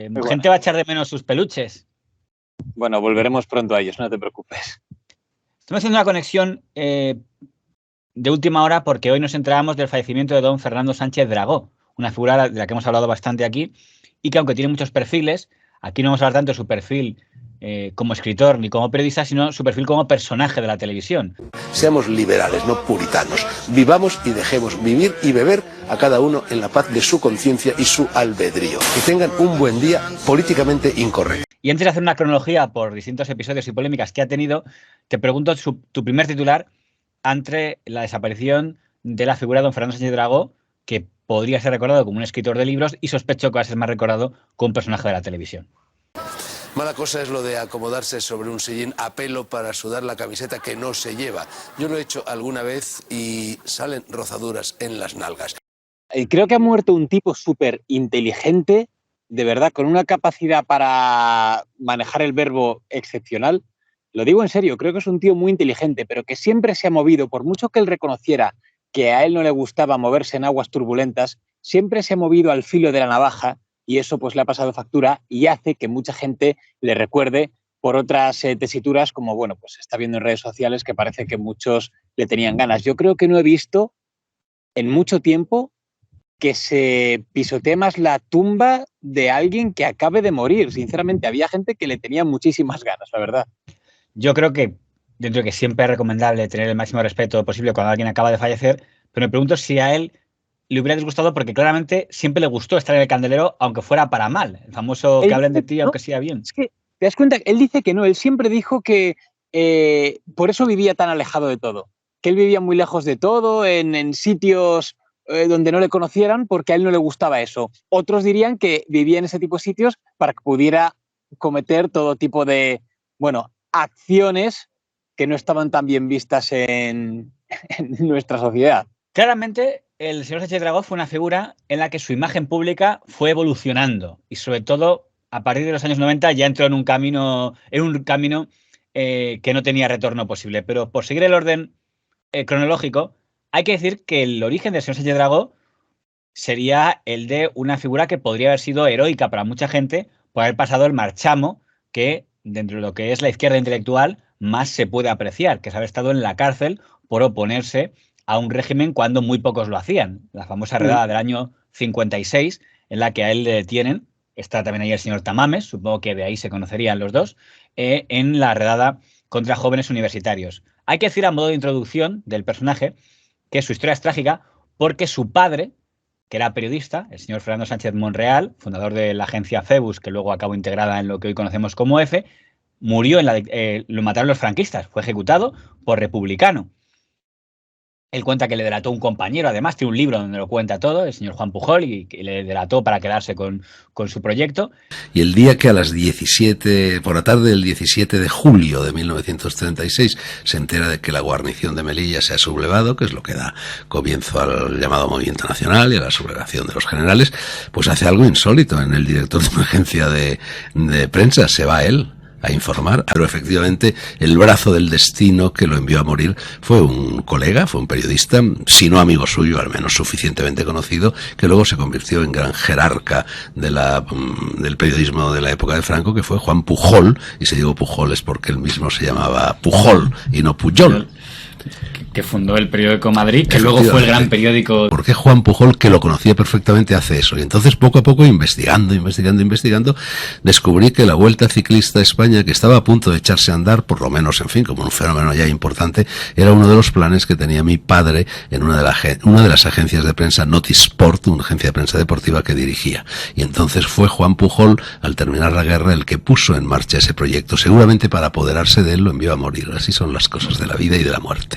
Muy Gente bueno. va a echar de menos sus peluches. Bueno, volveremos pronto a ellos, no te preocupes. Estamos haciendo una conexión de última hora porque hoy nos enterábamos del fallecimiento de don Fernando Sánchez Dragó, una figura de la que hemos hablado bastante aquí y que aunque tiene muchos perfiles, aquí no vamos a hablar tanto de su perfil como escritor ni como periodista, sino su perfil como personaje de la televisión. Seamos liberales, no puritanos. Vivamos y dejemos vivir y beber a cada uno en la paz de su conciencia y su albedrío. Que tengan un buen día políticamente incorrecto. Y antes de hacer una cronología por distintos episodios y polémicas que ha tenido, te pregunto tu primer titular ante la desaparición de la figura de don Fernando Sánchez Dragó, que podría ser recordado como un escritor de libros y sospecho que va a ser más recordado como un personaje de la televisión. Mala cosa es lo de acomodarse sobre un sillín a pelo para sudar la camiseta que no se lleva. Yo lo he hecho alguna vez y salen rozaduras en las nalgas. Creo que ha muerto un tipo súper inteligente, de verdad, con una capacidad para manejar el verbo excepcional. Lo digo en serio, creo que es un tío muy inteligente, pero que siempre se ha movido, por mucho que él reconociera que a él no le gustaba moverse en aguas turbulentas, siempre se ha movido al filo de la navaja y eso pues le ha pasado factura y hace que mucha gente le recuerde por otras tesituras, como bueno, pues se está viendo en redes sociales que parece que muchos le tenían ganas. Yo creo que no he visto en mucho tiempo que se pisotee más la tumba de alguien que acabe de morir. Sinceramente, había gente que le tenía muchísimas ganas, la verdad. Yo creo que, dentro de que siempre es recomendable tener el máximo respeto posible cuando alguien acaba de fallecer, pero me pregunto si a él le hubiera disgustado porque claramente siempre le gustó estar en el candelero, aunque fuera para mal. El famoso que hablen de ti, aunque sea bien. Es que, ¿te das cuenta? Él dice que no, él siempre dijo que por eso vivía tan alejado de todo, que él vivía muy lejos de todo, en sitios donde no le conocieran, porque a él no le gustaba eso. Otros dirían que vivía en ese tipo de sitios para que pudiera cometer todo tipo de, bueno, acciones que no estaban tan bien vistas en nuestra sociedad. Claramente, el señor Sánchez Dragó fue una figura en la que su imagen pública fue evolucionando y sobre todo a partir de los años 90 ya entró en un camino que no tenía retorno posible. Pero por seguir el orden cronológico, hay que decir que el origen del señor Sánchez Dragó sería el de una figura que podría haber sido heroica para mucha gente por haber pasado el marchamo que, dentro de lo que es la izquierda intelectual, más se puede apreciar, que es haber estado en la cárcel por oponerse a un régimen cuando muy pocos lo hacían. La famosa redada del año 56, en la que a él le detienen, está también ahí el señor Tamames, supongo que de ahí se conocerían los dos, en la redada contra jóvenes universitarios. Hay que decir a modo de introducción del personaje que su historia es trágica porque su padre, que era periodista, el señor Fernando Sánchez Monreal, fundador de la agencia Febus, que luego acabó integrada en lo que hoy conocemos como EFE, murió lo mataron los franquistas, fue ejecutado por republicano. Él cuenta que le delató un compañero, además tiene un libro donde lo cuenta todo, el señor Juan Pujol, y que le delató para quedarse con su proyecto. Y el día que a las 17, por la tarde del 17 de julio de 1936, se entera de que la guarnición de Melilla se ha sublevado, que es lo que da comienzo al llamado movimiento nacional y a la sublevación de los generales, pues hace algo insólito. En el director de una agencia de prensa se va él a informar, pero efectivamente el brazo del destino que lo envió a morir fue un colega, fue un periodista, si no amigo suyo, al menos suficientemente conocido, que luego se convirtió en gran jerarca del periodismo de la época de Franco, que fue Juan Pujol, y si digo Pujol es porque él mismo se llamaba Pujol y no Pujol. Que fundó el periódico Madrid, que luego fue el gran periódico. ¿Por qué Juan Pujol, que lo conocía perfectamente, hace eso? Y entonces, poco a poco, investigando, descubrí que la Vuelta Ciclista a España, que estaba a punto de echarse a andar, por lo menos, en fin, como un fenómeno ya importante, era uno de los planes que tenía mi padre en una de las agencias de prensa Notisport, una agencia de prensa deportiva que dirigía. Y entonces fue Juan Pujol, al terminar la guerra, el que puso en marcha ese proyecto. Seguramente para apoderarse de él lo envió a morir. Así son las cosas de la vida y de la muerte.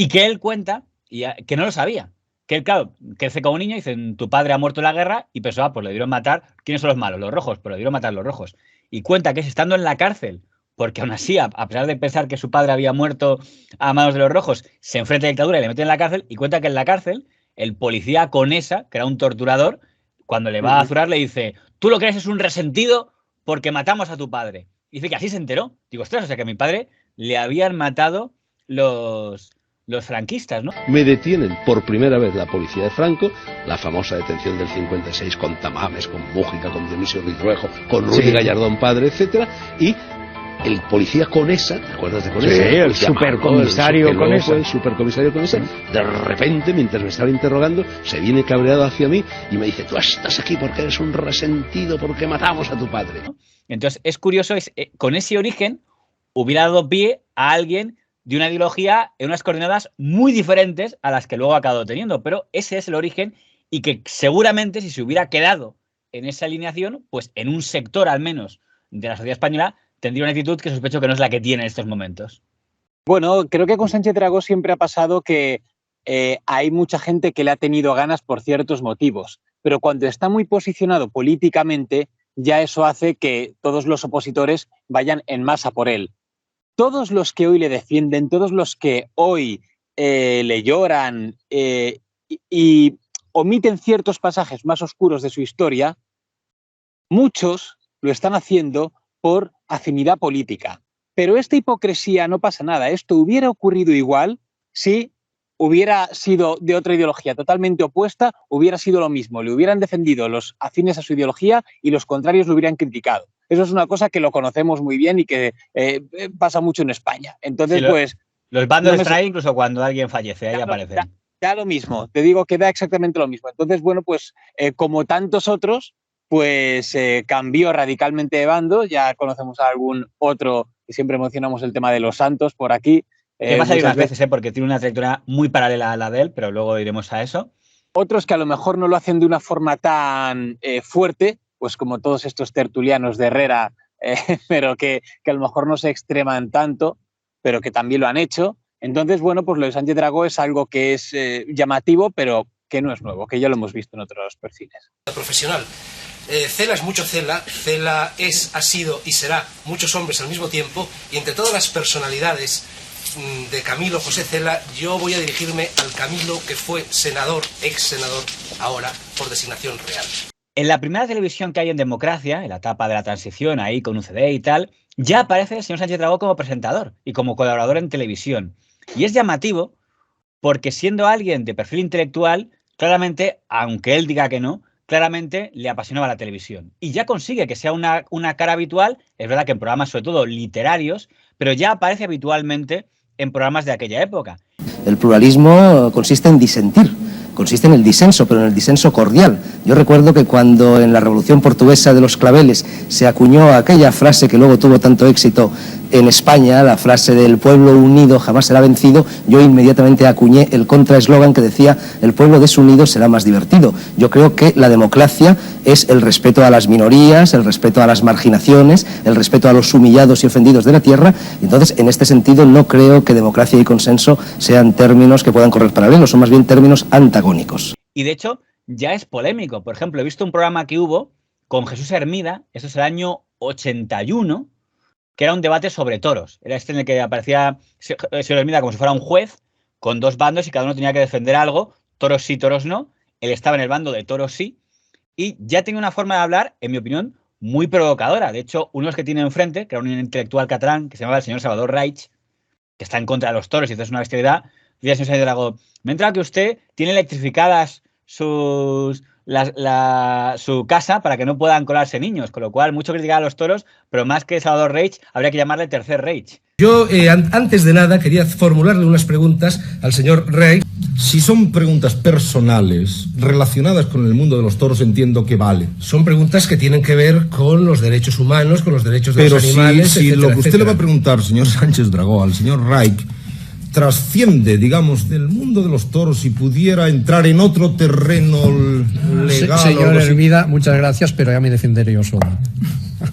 Y que él cuenta, que no lo sabía, que él, claro, crece como niño y dice, tu padre ha muerto en la guerra y pensó, pues le dieron matar, ¿quiénes son los malos? Los rojos, pero le dieron matar los rojos. Y cuenta que es estando en la cárcel, porque aún así, a pesar de pensar que su padre había muerto a manos de los rojos, se enfrenta a la dictadura y le meten en la cárcel, y cuenta que en la cárcel el policía Conesa, que era un torturador, cuando le va a azurar le dice, tú lo que eres es un resentido porque matamos a tu padre. Y dice que así se enteró. Digo, ostras, o sea que a mi padre le habían matado los los franquistas, ¿no? Me detienen por primera vez la policía de Franco, la famosa detención del 56 con Tamames, con Mújica, con Dionisio Rizruejo, con Rudy Gallardón padre, etcétera, y el policía Conesa, ¿te acuerdas de Conesa? Sí, el supercomisario Conesa. El supercomisario Conesa, de repente, mientras me estaba interrogando, se viene cabreado hacia mí y me dice: tú estás aquí porque eres un resentido, porque matamos a tu padre. Entonces, es curioso, con ese origen hubiera dado pie a alguien de una ideología en unas coordenadas muy diferentes a las que luego ha acabado teniendo, pero ese es el origen, y que seguramente si se hubiera quedado en esa alineación, pues en un sector al menos de la sociedad española, tendría una actitud que sospecho que no es la que tiene en estos momentos. Bueno, creo que con Sánchez Dragó siempre ha pasado que hay mucha gente que le ha tenido ganas por ciertos motivos, pero cuando está muy posicionado políticamente, ya eso hace que todos los opositores vayan en masa por él. Todos los que hoy le defienden, todos los que hoy le lloran y omiten ciertos pasajes más oscuros de su historia, muchos lo están haciendo por afinidad política. Pero esta hipocresía no pasa nada. Esto hubiera ocurrido igual si hubiera sido de otra ideología totalmente opuesta, hubiera sido lo mismo. Le hubieran defendido los afines a su ideología y los contrarios lo hubieran criticado. Eso es una cosa que lo conocemos muy bien y que pasa mucho en España. Entonces, sí, los bandos están ahí incluso cuando alguien fallece, ahí aparecen. Da lo mismo, te digo que da exactamente lo mismo. Entonces, bueno, pues como tantos otros, pues cambió radicalmente de bando. Ya conocemos a algún otro, que siempre mencionamos el tema de los Santos por aquí. Que va a salir unas veces, porque tiene una trayectoria muy paralela a la de él, pero luego iremos a eso. Otros que a lo mejor no lo hacen de una forma tan fuerte, pues como todos estos tertulianos de Herrera, pero que a lo mejor no se extreman tanto, pero que también lo han hecho. Entonces, bueno, pues lo de Sánchez Dragó es algo que es llamativo, pero que no es nuevo, que ya lo hemos visto en otros perfiles. Profesional. Cela es mucho Cela, Cela es, ha sido y será muchos hombres al mismo tiempo, y entre todas las personalidades de Camilo José Cela, yo voy a dirigirme al Camilo que fue senador, ex senador, ahora por designación real. En la primera televisión que hay en democracia, en la etapa de la transición, ahí con UCD y tal, ya aparece el señor Sánchez Dragó como presentador y como colaborador en televisión. Y es llamativo porque, siendo alguien de perfil intelectual, claramente, aunque él diga que no, claramente le apasionaba la televisión. Y ya consigue que sea una cara habitual, es verdad que en programas sobre todo literarios, pero ya aparece habitualmente en programas de aquella época. El pluralismo consiste en disentir, consiste en el disenso, pero en el disenso cordial. Yo recuerdo que cuando en la Revolución Portuguesa de los Claveles se acuñó aquella frase que luego tuvo tanto éxito en España, la frase del pueblo unido jamás será vencido, yo inmediatamente acuñé el contraeslogan que decía: el pueblo desunido será más divertido. Yo creo que la democracia es el respeto a las minorías, el respeto a las marginaciones, el respeto a los humillados y ofendidos de la tierra. Entonces, en este sentido, no creo que democracia y consenso sean términos que puedan correr paralelos, son más bien términos antagónicos. Y de hecho, ya es polémico. Por ejemplo, he visto un programa que hubo con Jesús Hermida, eso es el año 81, que era un debate sobre toros. Era en el que aparecía el señor Hermida como si fuera un juez, con dos bandos y cada uno tenía que defender algo, toros sí, toros no. Él estaba en el bando de toros sí, y ya tenía una forma de hablar, en mi opinión, muy provocadora. De hecho, uno de los que tiene enfrente, que era un intelectual catalán, que se llamaba el señor Salvador Reich, que está en contra de los toros y entonces es una bestialidad, decía el señor Sánchez Dragó: me entra que usted tiene electrificadas su casa para que no puedan colarse niños, con lo cual mucho criticar a los toros, pero más que Salvador Reich habría que llamarle Tercer Reich. Yo, antes de nada, quería formularle unas preguntas al señor Reich. Si son preguntas personales relacionadas con el mundo de los toros, entiendo que vale. Son preguntas que tienen que ver con los derechos humanos, con los derechos de los animales, si etcétera, lo que usted etcétera le va a preguntar, señor Sánchez Dragó, al señor Reich, trasciende, digamos, del mundo de los toros y pudiera entrar en otro terreno legal. Señor Hermida, muchas gracias, pero ya me defenderé yo solo.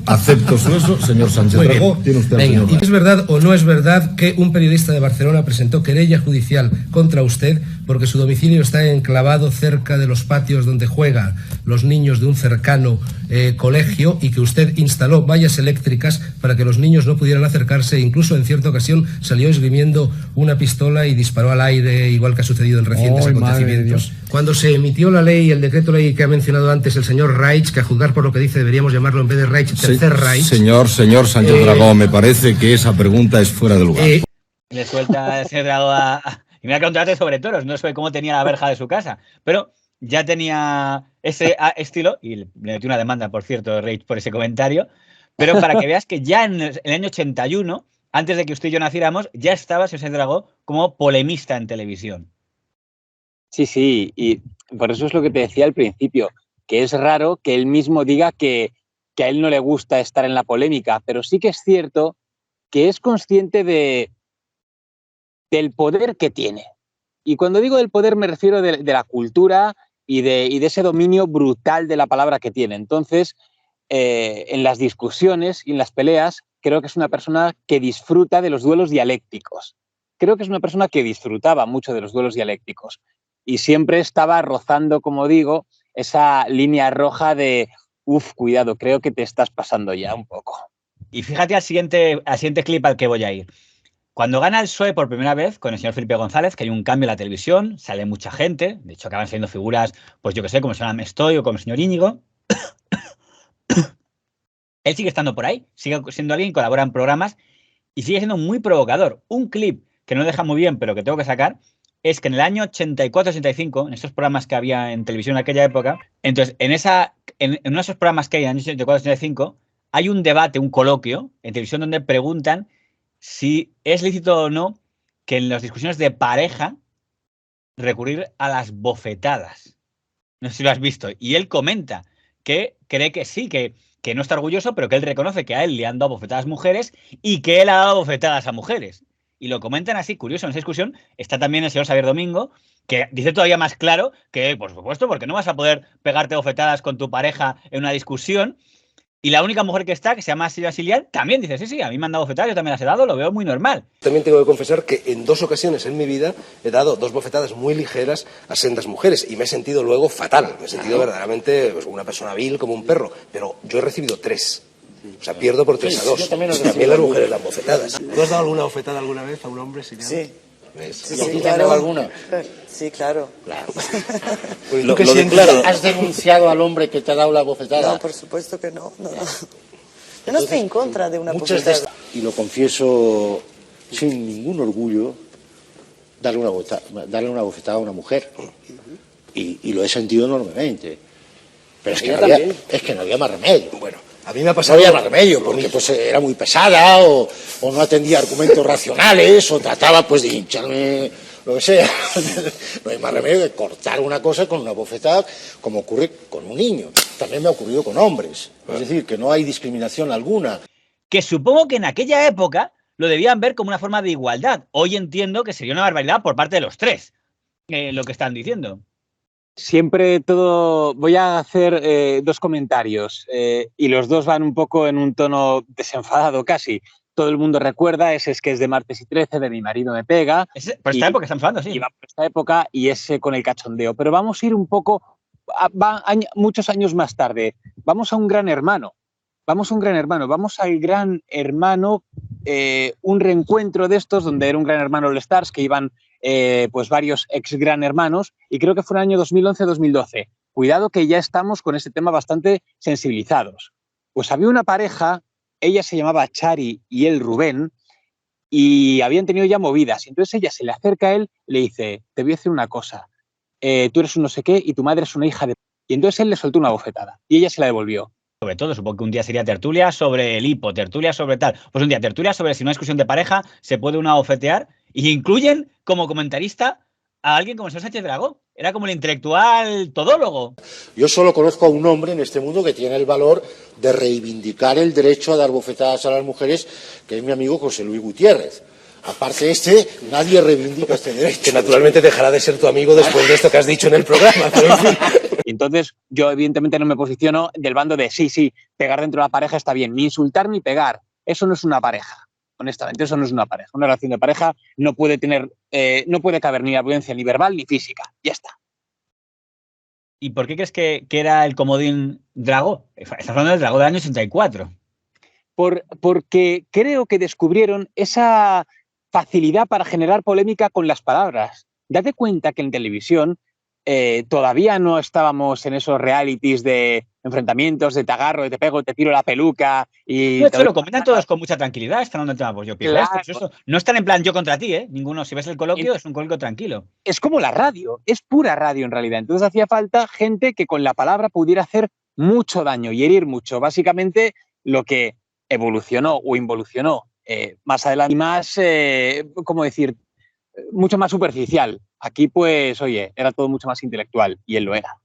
Acepto eso, señor Sánchez Dragó. Tiene usted. Venga, ¿y es verdad o no es verdad que un periodista de Barcelona presentó querella judicial contra usted porque su domicilio está enclavado cerca de los patios donde juegan los niños de un cercano colegio, y que usted instaló vallas eléctricas para que los niños no pudieran acercarse, e incluso en cierta ocasión salió esgrimiendo una pistola y disparó al aire, igual que ha sucedido en recientes acontecimientos? Cuando se emitió la ley, el decreto ley que ha mencionado antes el señor Reich, que a juzgar por lo que dice deberíamos llamarlo en vez de Reich, Tercer Reich. Señor Sánchez Dragó, me parece que esa pregunta es fuera de lugar. Le suelta ese Dragó Y mira que un debate sobre toros, no sobre cómo tenía la verja de su casa, pero ya tenía ese estilo, y le metí una demanda, por cierto, Rage, por ese comentario, pero para que veas que ya en el año 81, antes de que usted y yo naciéramos, ya estaba José Dragó como polemista en televisión. Sí, sí, y por eso es lo que te decía al principio, que es raro que él mismo diga que a él no le gusta estar en la polémica, pero sí que es cierto que es consciente del poder que tiene. Y cuando digo del poder me refiero de la cultura y de ese dominio brutal de la palabra que tiene. Entonces, en las discusiones y en las peleas, creo que es una persona que disfruta de los duelos dialécticos. Creo que es una persona que disfrutaba mucho de los duelos dialécticos y siempre estaba rozando, como digo, esa línea roja de, cuidado, creo que te estás pasando ya un poco. Y fíjate al siguiente clip al que voy a ir. Cuando gana el PSOE por primera vez con el señor Felipe González, que hay un cambio en la televisión, sale mucha gente, de hecho acaban siendo figuras, pues yo que sé, como el señor Mestoy o como el señor Íñigo. Él sigue estando por ahí, sigue siendo alguien que colabora en programas y sigue siendo muy provocador. Un clip que no deja muy bien, pero que tengo que sacar, es que en el año 84-85, en estos programas que había en televisión en aquella época, entonces en uno de esos programas que hay en el año 84-85, hay un debate, un coloquio en televisión donde preguntan si es lícito o no que en las discusiones de pareja recurrir a las bofetadas. No sé si lo has visto. Y él comenta que cree que sí, que no está orgulloso, pero que él reconoce que a él le han dado bofetadas mujeres y que él ha dado bofetadas a mujeres. Y lo comentan así, curioso, en esa discusión está también el señor Xavier Domingo, que dice todavía más claro que, por supuesto, porque no vas a poder pegarte bofetadas con tu pareja en una discusión. Y la única mujer que está, que se llama Silvia Silian, también dice, sí, a mí me han dado bofetadas, yo también las he dado, lo veo muy normal. También tengo que confesar que en 2 ocasiones en mi vida he dado 2 bofetadas muy ligeras a sendas mujeres y me he sentido luego fatal, me he sentido verdaderamente pues, una persona vil como un perro, pero yo he recibido 3. O sea, pierdo por 3-2. Yo también las mujeres dan bofetadas. ¿Tú has dado alguna bofetada alguna vez a un hombre? Sí. Sí, claro. ¿Alguna? Sí, claro. Pues, ¿tú qué sientes? ¿Has denunciado al hombre que te ha dado la bofetada? No, por supuesto que no. Yo no estoy en contra de una bofetada. Y lo confieso sin ningún orgullo, darle una bofetada a una mujer. Y lo he sentido enormemente. Pero es que no había más remedio. Bueno, a mí me ha pasado... No había más remedio, porque pues era muy pesada, o no atendía argumentos racionales, o trataba pues de hincharme, lo que sea. No hay más remedio que cortar una cosa con una bofetada, como ocurre con un niño. También me ha ocurrido con hombres. Es decir, que no hay discriminación alguna. Que supongo que en aquella época lo debían ver como una forma de igualdad. Hoy entiendo que sería una barbaridad por parte de los 3, lo que están diciendo. Siempre todo... Voy a hacer 2 comentarios y los 2 van un poco en un tono desenfadado casi. Todo el mundo recuerda, ese es que es de Martes y 13, de Mi marido me pega. Por esta época estamos hablando, sí. Y va por esta época y ese con el cachondeo. Pero vamos a ir un poco... muchos años más tarde. Vamos a un Gran Hermano. Vamos al Gran Hermano, un reencuentro de estos donde era un Gran Hermano All Stars que iban pues varios ex Gran Hermanos y creo que fue en el año 2011-2012. Cuidado que ya estamos con ese tema bastante sensibilizados. Pues había una pareja, ella se llamaba Chari y él Rubén, y habían tenido ya movidas. Y entonces ella se le acerca a él y le dice, te voy a decir una cosa, tú eres un no sé qué y tu madre es una hija de... Y entonces él le soltó una bofetada y ella se la devolvió. Sobre todo, supongo que un día sería tertulia sobre el hipo, tertulia sobre tal. Pues un día tertulia sobre si una discusión de pareja se puede una bofetear y incluyen como comentarista a alguien como el señor Sánchez Dragó. Era como el intelectual todólogo. Yo solo conozco a un hombre en este mundo que tiene el valor de reivindicar el derecho a dar bofetadas a las mujeres, que es mi amigo José Luis Gutiérrez. Aparte nadie reivindica este derecho. Que naturalmente dejará de ser tu amigo después de esto que has dicho en el programa. Pero en fin. Y entonces yo evidentemente no me posiciono del bando de sí, pegar dentro de la pareja está bien, ni insultar ni pegar. Eso no es una pareja. Honestamente, eso no es una pareja. Una relación de pareja no puede caber ni la violencia ni verbal ni física. Ya está. ¿Y por qué crees que era el comodín Dragó? Estás hablando del Dragó del año 84. Porque creo que descubrieron esa facilidad para generar polémica con las palabras. Date cuenta que en televisión todavía no estábamos en esos realities de enfrentamientos de te agarro, te pego, te tiro la peluca y... No, lo comentan todos con mucha tranquilidad, están hablando del tema, pues yo pienso Claro. esto. No están en plan yo contra ti, ninguno. Si ves el coloquio, es un coloquio tranquilo. Es como la radio, es pura radio en realidad. Entonces hacía falta gente que con la palabra pudiera hacer mucho daño y herir mucho. Básicamente lo que evolucionó o involucionó más adelante y más, ¿cómo decir?, mucho más superficial. Aquí, pues, oye, era todo mucho más intelectual y él lo era.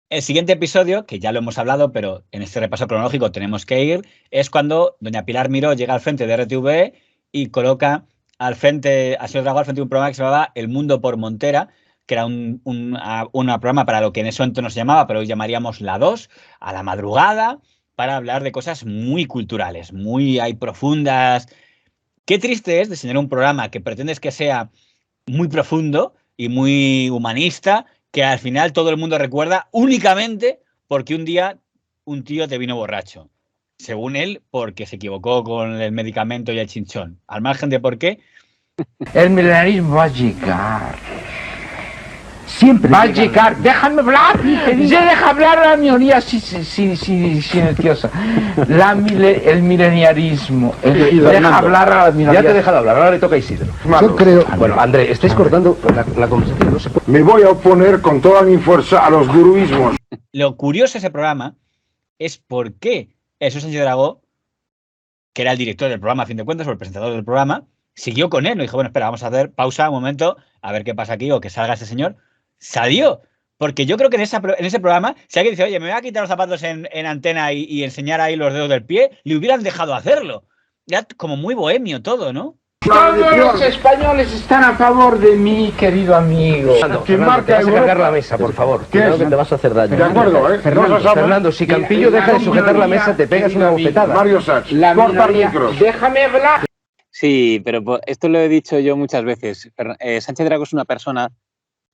El siguiente episodio, que ya lo hemos hablado, pero en este repaso cronológico tenemos que ir, es cuando doña Pilar Miró llega al frente de RTV y coloca al señor Dragó al frente de un programa que se llamaba El Mundo por Montera, que era un programa para lo que en ese momento no se llamaba, pero hoy llamaríamos La 2, a la madrugada, para hablar de cosas muy culturales, muy profundas. Qué triste es diseñar un programa que pretendes que sea muy profundo y muy humanista, que al final todo el mundo recuerda únicamente porque un día un tío te vino borracho. Según él, porque se equivocó con el medicamento y el chinchón. Al margen de por qué. El milenarismo va a llegar. Siempre va a llegar. ¡Déjame hablar! ¡Ya deja hablar a la minoría silenciosa! El mileniarismo. Deja hablar a la minoría. Ya te he dejado hablar, ahora le toca a Isidro. Yo creo... Bueno, André, estáis cortando la conversación. No se puede. Me voy a oponer con toda mi fuerza a los guruismos. Lo curioso de ese programa es por qué Jesús Sánchez Dragó, que era el director del programa, a fin de cuentas, o el presentador del programa, siguió con él. No dijo, bueno, espera, vamos a hacer pausa un momento, a ver qué pasa aquí, o que salga este señor. Salió. Porque yo creo que en ese programa, si alguien dice, oye, me voy a quitar los zapatos en antena y enseñar ahí los dedos del pie, le hubieran dejado hacerlo. Era como muy bohemio todo, ¿no? Todos los españoles están a favor de mí, querido amigo. Fernando, te vas a cargar la mesa, por favor. Cuidado que te vas a hacer daño. De acuerdo, ¿eh? Fernando, si Campillo deja de sujetar la mesa, te pegas una bofetada. Mario Sachs, corta micros. Déjame hablar. Sí, pero esto lo he dicho yo muchas veces. Sánchez Dragó es una persona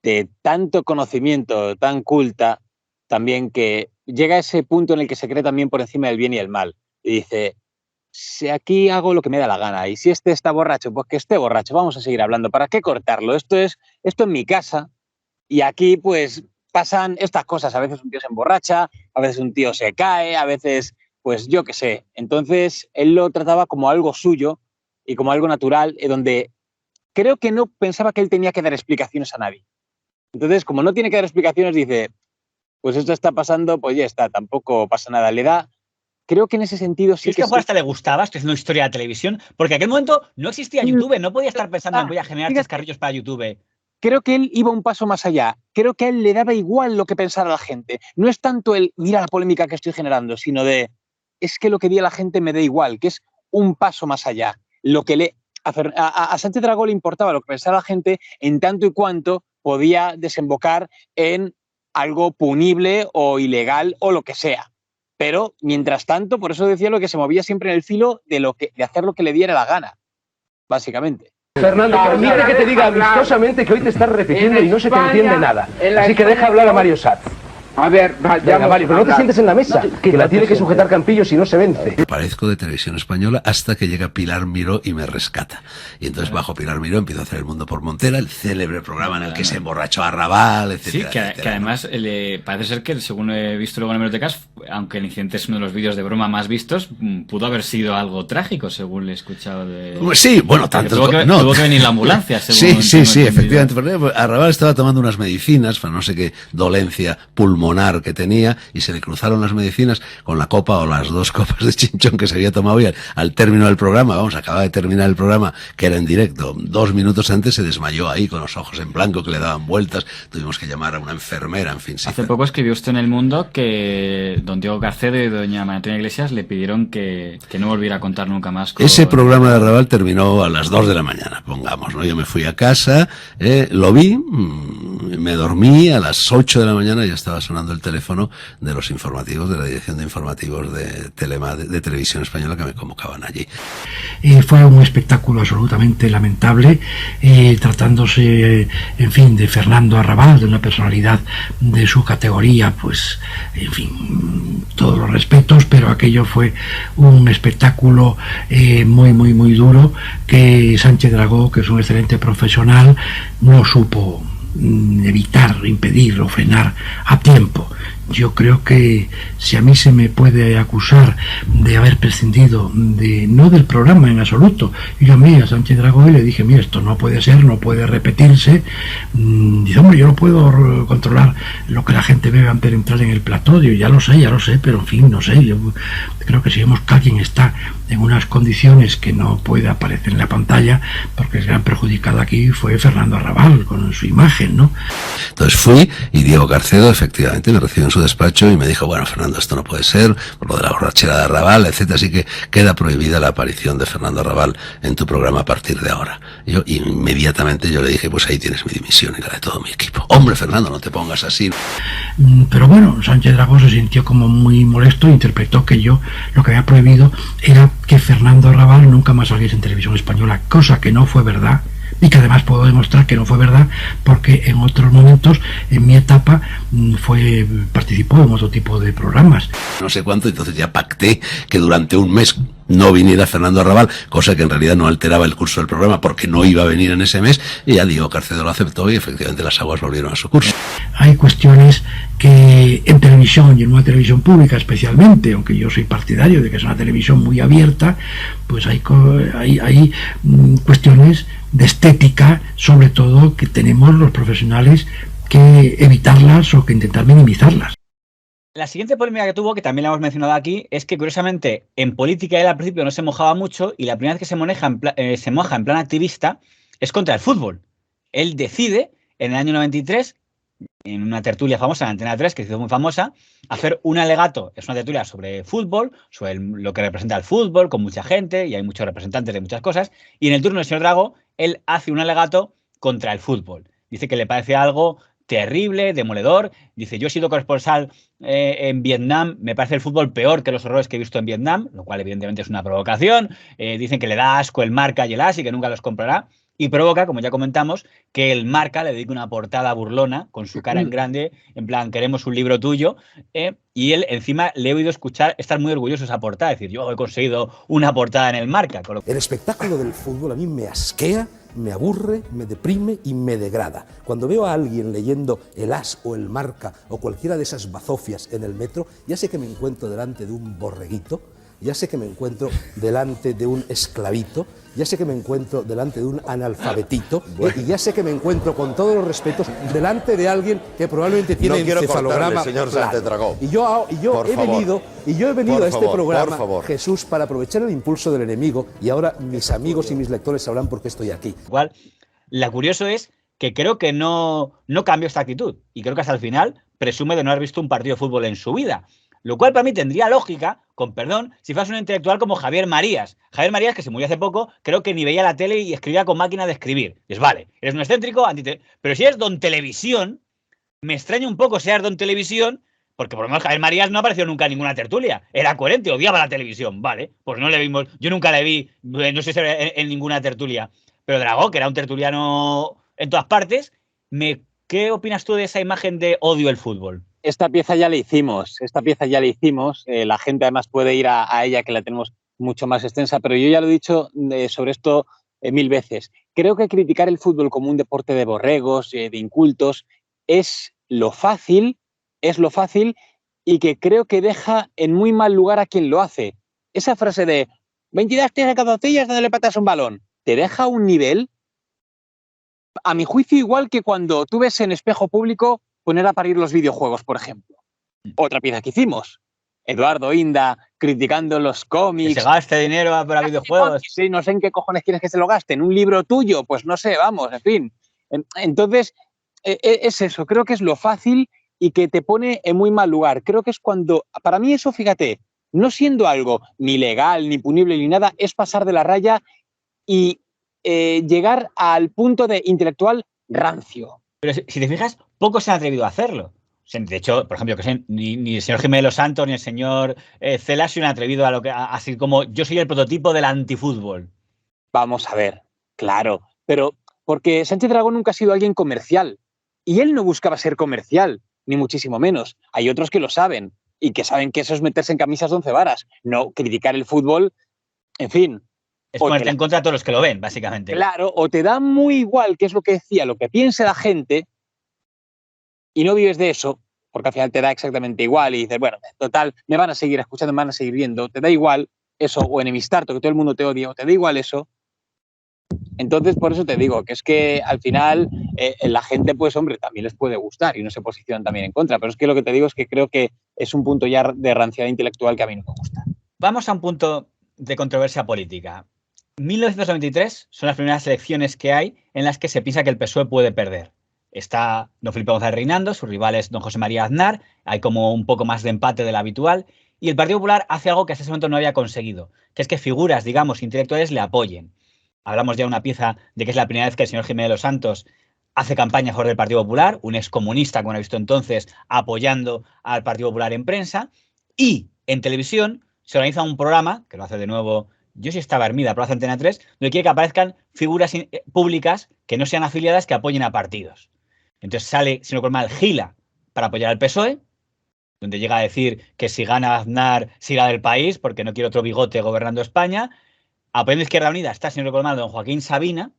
de tanto conocimiento, tan culta, también que llega a ese punto en el que se cree también por encima del bien y el mal. Y dice, si aquí hago lo que me da la gana, y si este está borracho, pues que esté borracho, vamos a seguir hablando. ¿Para qué cortarlo? Esto es mi casa, y aquí pues pasan estas cosas. A veces un tío se emborracha, a veces un tío se cae, a veces, pues yo qué sé. Entonces, él lo trataba como algo suyo y como algo natural, donde creo que no pensaba que él tenía que dar explicaciones a nadie. Entonces, como no tiene que dar explicaciones, dice, pues esto está pasando, pues ya está, tampoco pasa nada. Le da, creo que en ese sentido sí que... ¿Es que hasta le gustaba? Estoy haciendo historia de televisión, porque en aquel momento no existía YouTube, no podía estar pensando en voy a generar chascarrillos para YouTube. Creo que él iba un paso más allá. Creo que a él le daba igual lo que pensara la gente. No es tanto el, mira la polémica que estoy generando, sino de, es que lo que diga la gente me da igual, que es un paso más allá. Lo que a Sánchez Dragó le importaba lo que pensara la gente en tanto y cuanto podía desembocar en algo punible o ilegal o lo que sea. Pero, mientras tanto, por eso decía lo que se movía siempre en el filo de hacer lo que le diera la gana, básicamente. Fernando, permite que te diga amistosamente que hoy te estás repitiendo y no se te entiende nada. Así que deja hablar a Mario Sachs. A ver, venga, Mario, pero no te sientes en la mesa, que la tiene que sujetar Campillo si no se vence. Aparezco de Televisión Española hasta que llega Pilar Miró y me rescata. Y entonces bajo Pilar Miró empiezo a hacer El Mundo por Montera, el célebre programa en el que se emborrachó a Raval, etcétera. Sí, etcétera, que además parece ser que, según he visto luego en hemerotecas, aunque el incidente es uno de los vídeos de broma más vistos, pudo haber sido algo trágico, según le he escuchado de... Sí, bueno, tanto... Tuvo que venir la ambulancia, según... Sí, efectivamente. Arrabal estaba tomando unas medicinas para no sé qué dolencia pulmonar que tenía, y se le cruzaron las medicinas con la copa o las dos copas de chinchón que se había tomado, y al término del programa, acababa de terminar el programa, que era en directo, 2 minutos antes se desmayó ahí con los ojos en blanco que le daban vueltas, tuvimos que llamar a una enfermera, en fin. Sí, Hace poco escribió usted en El Mundo que don Diego Garcedo y doña María Antonia Iglesias le pidieron que no volviera a contar nunca más Ese programa de Arrabal terminó a las 2 de la mañana, pongamos, ¿no? Yo me fui a casa, lo vi, me dormí, a las 8 de la mañana ya estaba sonando el teléfono de los informativos, de la dirección de informativos de Televisión Española, que me convocaban allí. Fue un espectáculo absolutamente lamentable, tratándose, en fin, de Fernando Arrabal, de una personalidad de su categoría, pues, en fin, todos los respetos, pero aquello fue un espectáculo muy duro, que Sánchez Dragó, que es un excelente profesional, no supo evitar, impedir o frenar a tiempo. Yo creo que si a mí se me puede acusar de haber prescindido no del programa en absoluto, yo llamé a Sánchez Dragó y le dije, mira, esto no puede ser, no puede repetirse. Dice, hombre, yo no puedo controlar lo que la gente ve antes de entrar en el plató. Yo ya lo sé, pero en fin, no sé. Yo creo que si vemos que alguien está en unas condiciones que no puede aparecer en la pantalla, porque el gran perjudicado aquí fue Fernando Arrabal con su imagen, ¿no? Entonces fui y Diego Carcedo efectivamente me recibió en su despacho y me dijo, bueno, Fernando, esto no puede ser, por lo de la borrachera de Arrabal, etcétera, así que queda prohibida la aparición de Fernando Arrabal en tu programa a partir de ahora. Yo inmediatamente le dije, pues ahí tienes mi dimisión y la de todo mi equipo. Hombre, Fernando, no te pongas así. Pero bueno, Sánchez Dragó se sintió como muy molesto e interpretó que yo lo que había prohibido era que Fernando Arrabal nunca más saliese en televisión española, cosa que no fue verdad, y que además puedo demostrar que no fue verdad porque en otros momentos, en mi etapa, participó en otro tipo de programas. No sé cuánto, entonces ya pacté que durante un mes no viniera Fernando Arrabal, cosa que en realidad no alteraba el curso del programa porque no iba a venir en ese mes, y ya Diego Carcedo lo aceptó y efectivamente las aguas volvieron a su curso. Hay cuestiones que en televisión y en una televisión pública especialmente, aunque yo soy partidario de que es una televisión muy abierta, pues hay cuestiones de estética, sobre todo, que tenemos los profesionales que evitarlas o que intentar minimizarlas. La siguiente polémica que tuvo, que también la hemos mencionado aquí, es que curiosamente en política él al principio no se mojaba mucho y la primera vez que se moja en plan activista es contra el fútbol. Él decide en el año 93, en una tertulia famosa en Antena 3, que se hizo muy famosa, hacer un alegato, es una tertulia sobre fútbol, sobre lo que representa el fútbol, con mucha gente, y hay muchos representantes de muchas cosas, y en el turno del señor Dragó, él hace un alegato contra el fútbol. Dice que le parece algo terrible, demoledor. Dice, yo he sido corresponsal en Vietnam, me parece el fútbol peor que los horrores que he visto en Vietnam, lo cual evidentemente es una provocación. Dicen que le da asco el Marca y el AS y que nunca los comprará. Y provoca, como ya comentamos, que el Marca le dedique una portada burlona con su cara en grande, en plan, queremos un libro tuyo. Y él, encima, le he oído estar muy orgulloso de esa portada. Es decir, yo he conseguido una portada en el Marca. El espectáculo del fútbol a mí me asquea, me aburre, me deprime y me degrada. Cuando veo a alguien leyendo el AS o el Marca o cualquiera de esas bazofias en el metro, ya sé que me encuentro delante de un borreguito, ya sé que me encuentro delante de un esclavito, ya sé que me encuentro delante de un analfabetito, y ya sé que me encuentro, con todos los respetos, delante de alguien que probablemente tiene encefalograma. Señor Sánchez Dragó. Y yo he venido a este programa, Jesús, para aprovechar el impulso del enemigo, y ahora mis amigos y mis lectores sabrán por qué estoy aquí. Igual, lo curioso es que creo que no cambió esta actitud, y creo que hasta el final presume de no haber visto un partido de fútbol en su vida. Lo cual para mí tendría lógica, con perdón, si fuese un intelectual como Javier Marías. Javier Marías, que se murió hace poco, creo que ni veía la tele y escribía con máquina de escribir. Es vale, eres un excéntrico, pero si eres don Televisión, me extraña un poco ser don Televisión, porque por lo menos Javier Marías no apareció nunca en ninguna tertulia. Era coherente, odiaba la televisión, vale. Pues no le vimos, yo nunca le vi, no sé si en ninguna tertulia. Pero Dragó, que era un tertuliano en todas partes, ¿qué opinas tú de esa imagen de odio al fútbol? Esta pieza ya la hicimos, la gente además puede ir a ella, que la tenemos mucho más extensa, pero yo ya lo he dicho sobre esto 1000 veces. Creo que criticar el fútbol como un deporte de borregos, de incultos, es lo fácil y que creo que deja en muy mal lugar a quien lo hace. Esa frase de 22 tiras de calzoncillas dándole patas a un balón, te deja un nivel, a mi juicio, igual que cuando tú ves en espejo público poner a parir los videojuegos, por ejemplo. Otra pieza que hicimos. Eduardo Inda criticando los cómics. Que se gaste dinero para videojuegos. Sí, no sé en qué cojones quieres que se lo gaste. ¿En un libro tuyo? Pues no sé, vamos, en fin. Entonces, es eso. Creo que es lo fácil y que te pone en muy mal lugar. Creo que es cuando... Para mí eso, fíjate, no siendo algo ni legal, ni punible, ni nada, es pasar de la raya y llegar al punto de intelectual rancio. Pero si te fijas, pocos se han atrevido a hacerlo. De hecho, por ejemplo, ni el señor Jiménez Los Santos ni el señor Cela se han atrevido así como yo soy el prototipo del antifútbol. Vamos a ver, claro, pero porque Sánchez Dragó nunca ha sido alguien comercial y él no buscaba ser comercial, ni muchísimo menos. Hay otros que lo saben y que saben que eso es meterse en camisas de 11 varas, no criticar el fútbol, en fin. Es ponerte en contra de todos los que lo ven, básicamente. Claro, o te da muy igual qué es lo que decía, lo que piense la gente y no vives de eso, porque al final te da exactamente igual y dices, bueno, total, me van a seguir escuchando, me van a seguir viendo, te da igual eso, o enemistarte, que todo el mundo te odia, o te da igual eso. Entonces, por eso te digo, que es que al final la gente, pues hombre, también les puede gustar y no se posicionan también en contra, pero es que lo que te digo es que creo que es un punto ya de ranciedad intelectual que a mí no me gusta. Vamos a un punto de controversia política. 1993 son las primeras elecciones que hay en las que se piensa que el PSOE puede perder. Está don Felipe González reinando, su rival es don José María Aznar, hay como un poco más de empate de lo habitual, y el Partido Popular hace algo que hasta ese momento no había conseguido, que es que figuras, digamos, intelectuales le apoyen. Hablamos ya de una pieza de que es la primera vez que el señor Jiménez de los Santos hace campaña a favor del Partido Popular, un excomunista, como he visto entonces, apoyando al Partido Popular en prensa, y en televisión se organiza un programa, que lo hace de nuevo, yo sí estaba Hermida, pero lo hace Antena 3, donde quiere que aparezcan figuras públicas que no sean afiliadas que apoyen a partidos. Entonces sale, si no recuerdo mal, Gila para apoyar al PSOE, donde llega a decir que si gana Aznar, siga del país, porque no quiere otro bigote gobernando España. Apoyando Izquierda Unida está, si no recuerdo mal, don Joaquín Sabina,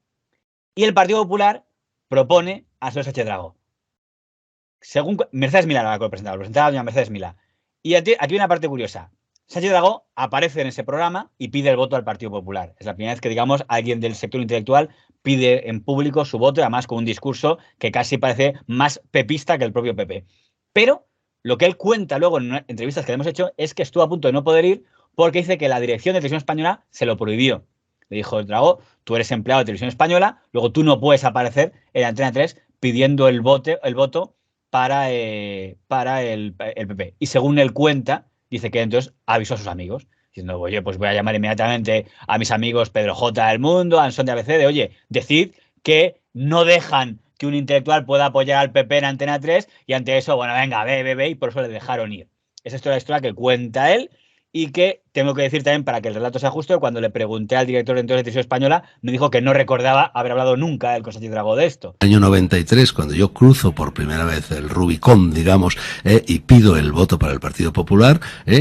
y el Partido Popular propone a Sánchez Dragó. Según Mercedes Milá, lo presentaba doña Mercedes Milá. Y aquí hay una parte curiosa. Sánchez Dragó aparece en ese programa y pide el voto al Partido Popular. Es la primera vez que, digamos, alguien del sector intelectual pide en público su voto, y además con un discurso que casi parece más pepista que el propio PP. Pero lo que él cuenta luego en entrevistas que le hemos hecho es que estuvo a punto de no poder ir porque dice que la dirección de Televisión Española se lo prohibió. Le dijo el Dragó, tú eres empleado de Televisión Española, luego tú no puedes aparecer en Antena 3 pidiendo el voto para el PP. Y según él cuenta, dice que entonces avisó a sus amigos, diciendo, oye, pues voy a llamar inmediatamente a mis amigos Pedro J. del Mundo, Ansón de ABC, de oye, decid que no dejan que un intelectual pueda apoyar al PP en Antena 3, y ante eso, bueno, venga, ve, y por eso le dejaron ir. Esa es toda la historia que cuenta él, y que tengo que decir también, para que el relato sea justo, cuando le pregunté al director de entonces de Televisión Española, me dijo que no recordaba haber hablado nunca el con Sánchez Dragó de esto. Año 93, cuando yo cruzo por primera vez el Rubicón, digamos, y pido el voto para el Partido Popular,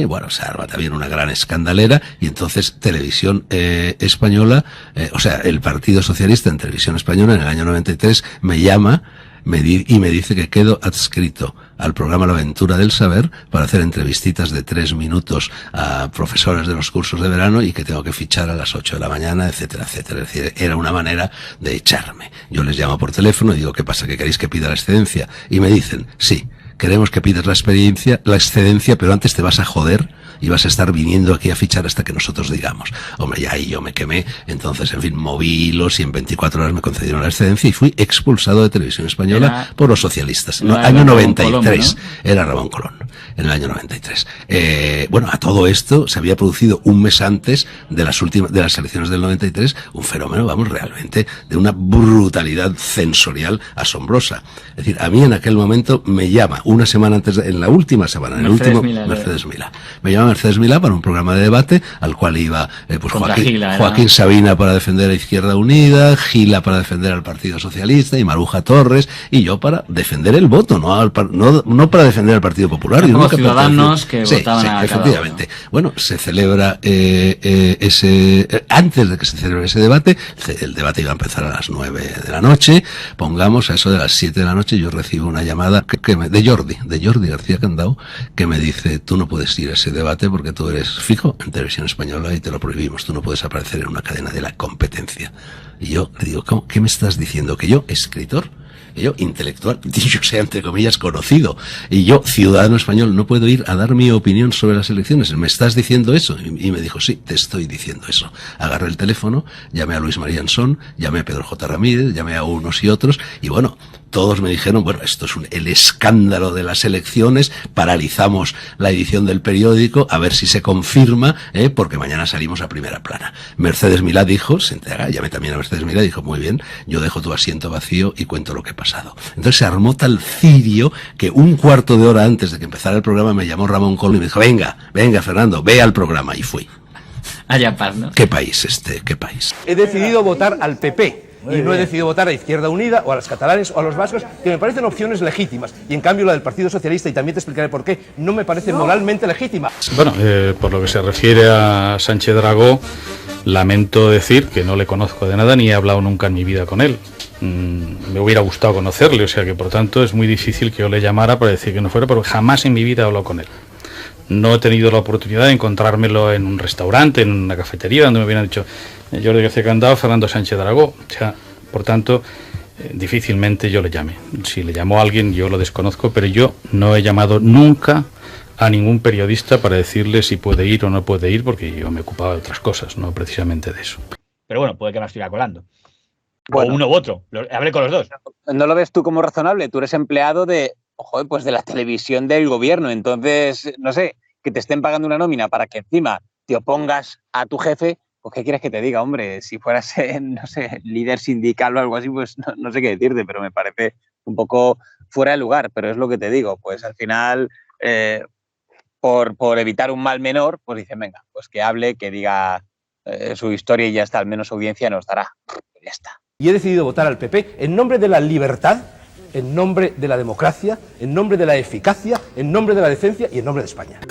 bueno, se arma también una gran escandalera, y entonces Televisión Española, o sea, el Partido Socialista en Televisión Española en el año 93 me llama y me dice que quedo adscrito al programa La Aventura del Saber para hacer entrevistitas de 3 minutos a profesores de los cursos de verano y que tengo que fichar a las 8 de la mañana, etcétera, etcétera. Es decir, era una manera de echarme. Yo les llamo por teléfono y digo, ¿qué pasa? ¿Que queréis que pida la excedencia? Y me dicen, sí, queremos que pidas la excedencia, pero antes te vas a joder y vas a estar viniendo aquí a fichar hasta que nosotros digamos. Hombre, ya ahí yo me quemé. Entonces, en fin, moví hilos y en 24 horas me concedieron la excedencia y fui expulsado de Televisión Española por los socialistas. Año 93. Era Ramón Colón, en el año 93. Bueno, a todo esto se había producido un mes antes de las elecciones del 93 un fenómeno, vamos, realmente de una brutalidad censorial asombrosa. Es decir, a mí en aquel momento me llama, una semana antes, en la última semana, en el último, Mercedes Milá. Me llama Mercedes Milá para un programa de debate al cual iba pues Joaquín Sabina para defender a Izquierda Unida, Gila para defender al Partido Socialista y Maruja Torres, y yo para defender el voto, no para defender al Partido Popular. Como nunca ciudadanos que votaban a efectivamente. Bueno, se celebra antes de que se celebre ese debate, el debate iba a empezar a las 9 de la noche, pongamos a eso de las 7 de la noche, yo recibo una llamada de Jordi García Candao, que me dice, tú no puedes ir a ese debate porque tú eres fijo en Televisión Española y te lo prohibimos, tú no puedes aparecer en una cadena de la competencia. Y yo le digo, ¿cómo? ¿Qué me estás diciendo? ¿Que yo, escritor? ¿Que yo, intelectual? Yo sea, entre comillas, conocido, y yo, ciudadano español, no puedo ir a dar mi opinión sobre las elecciones? ¿Me estás diciendo eso? Y me dijo, sí, te estoy diciendo eso. Agarré el teléfono, llamé a Luis María Ansón, llamé a Pedro J. Ramírez, llamé a unos y otros, y bueno, todos me dijeron, bueno, esto es el escándalo de las elecciones, paralizamos la edición del periódico, a ver si se confirma, porque mañana salimos a primera plana. Mercedes Milá dijo, llamé también a Mercedes Milá, dijo, muy bien, yo dejo tu asiento vacío y cuento lo que pasado. Entonces se armó tal cirio que un cuarto de hora antes de que empezara el programa me llamó Ramón Colón y me dijo, venga Fernando, ve al programa, y fui. Allá paz, ¿no? ¿Qué país qué país? He decidido votar al PP. Y no he decidido votar a Izquierda Unida o a los catalanes o a los vascos, que me parecen opciones legítimas. Y en cambio la del Partido Socialista, y también te explicaré por qué, no me parece moralmente legítima. Bueno, por lo que se refiere a Sánchez Dragó, lamento decir que no le conozco de nada ni he hablado nunca en mi vida con él. me hubiera gustado conocerle, o sea que por tanto es muy difícil que yo le llamara para decir que no fuera, porque jamás en mi vida he hablado con él. No he tenido la oportunidad de encontrármelo en un restaurante, en una cafetería, donde me hubieran dicho Jordi García Candao, Fernando Sánchez Dragó. O sea, por tanto, difícilmente yo le llame. Si le llamó a alguien, yo lo desconozco, pero yo no he llamado nunca a ningún periodista para decirle si puede ir o no puede ir, porque yo me ocupaba de otras cosas, no precisamente de eso. Pero bueno, puede que me estuviera colando. Bueno, o uno u otro. Hablé con los dos. ¿No lo ves tú como razonable? Tú eres empleado de la televisión del gobierno. Entonces, no sé, que te estén pagando una nómina para que encima te opongas a tu jefe, pues ¿qué quieres que te diga, hombre? Si fueras, no sé, líder sindical o algo así, pues no sé qué decirte, pero me parece un poco fuera de lugar. Pero es lo que te digo, pues al final, por evitar un mal menor, pues dicen, venga, pues que hable, que diga su historia y ya está, al menos audiencia nos dará. Ya está. Y he decidido votar al PP en nombre de la libertad, en nombre de la democracia, en nombre de la eficacia, en nombre de la decencia y en nombre de España.